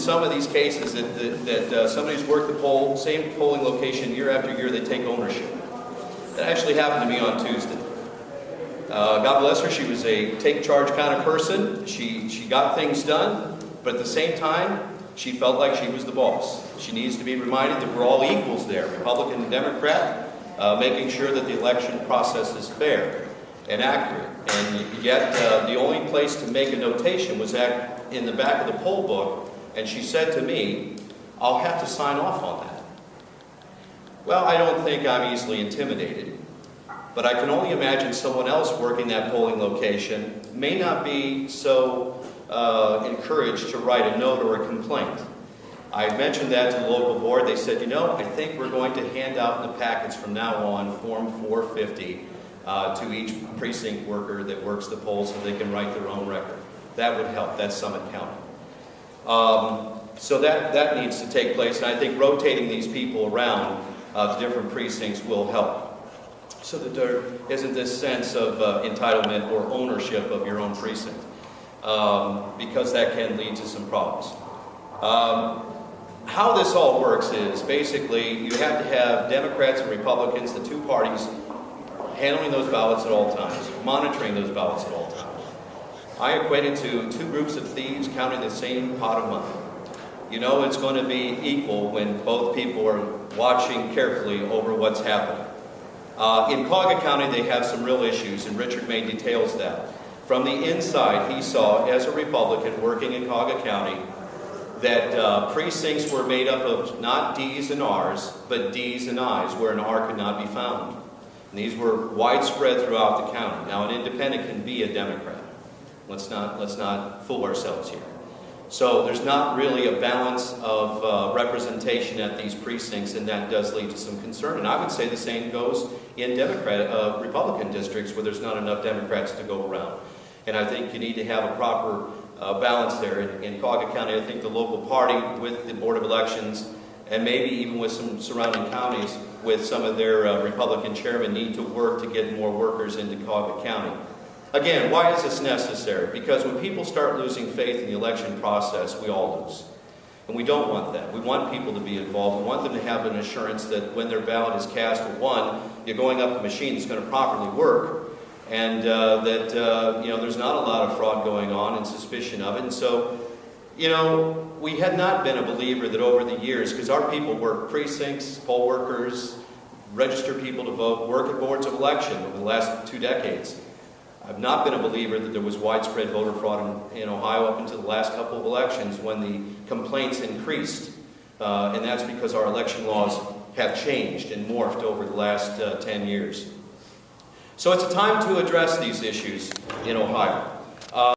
some of these cases that somebody's worked the same polling location year after year, they take ownership. That actually happened to me on Tuesday. God bless her, she was a take charge kind of person. She got things done, but at the same time, she felt like she was the boss. She needs to be reminded that we're all equals there, Republican and Democrat, making sure that the election process is fair and accurate. And yet, the only place to make a notation was in the back of the poll book, and she said to me, "I'll have to sign off on that." Well, I don't think I'm easily intimidated, but I can only imagine someone else working that polling location may not be so encouraged to write a note or a complaint. I mentioned that to the local board. They said, I think we're going to hand out in the packets from now on Form 450 to each precinct worker that works the polls so they can write their own record. That would help. That's Summit County. So that needs to take place, and I think rotating these people around to different precincts will help, so that there isn't this sense of entitlement or ownership of your own precinct, because that can lead to some problems. How this all works is basically you have to have Democrats and Republicans, the two parties, handling those ballots at all times, monitoring those ballots at all times. I equate it to two groups of thieves counting the same pot of money. It's going to be equal when both people are watching carefully over what's happening. In Cuyahoga County, they have some real issues, and Richard May details that. From the inside, he saw, as a Republican working in Cuyahoga County, that precincts were made up of not D's and R's, but D's and I's, where an R could not be found. And these were widespread throughout the county. Now, an independent can be a Democrat. Let's not fool ourselves here. So there's not really a balance of representation at these precincts, and that does lead to some concern. And I would say the same goes in Republican districts where there's not enough Democrats to go around. And I think you need to have a proper balance there. In Cuyahoga County, I think the local party with the Board of Elections, and maybe even with some surrounding counties with some of their Republican chairmen, need to work to get more workers into Cuyahoga County. Again, why is this necessary? Because when people start losing faith in the election process, we all lose. And we don't want that. We want people to be involved. We want them to have an assurance that when their ballot is cast, one, you're going up a machine that's going to properly work, and that there's not a lot of fraud going on and suspicion of it. And so, we had not been a believer that over the years, because our people work precincts, poll workers, register people to vote, work at boards of election over the last 2 decades. I've not been a believer that there was widespread voter fraud in Ohio up until the last couple of elections when the complaints increased. And that's because our election laws have changed and morphed over the last 10 years. So it's a time to address these issues in Ohio.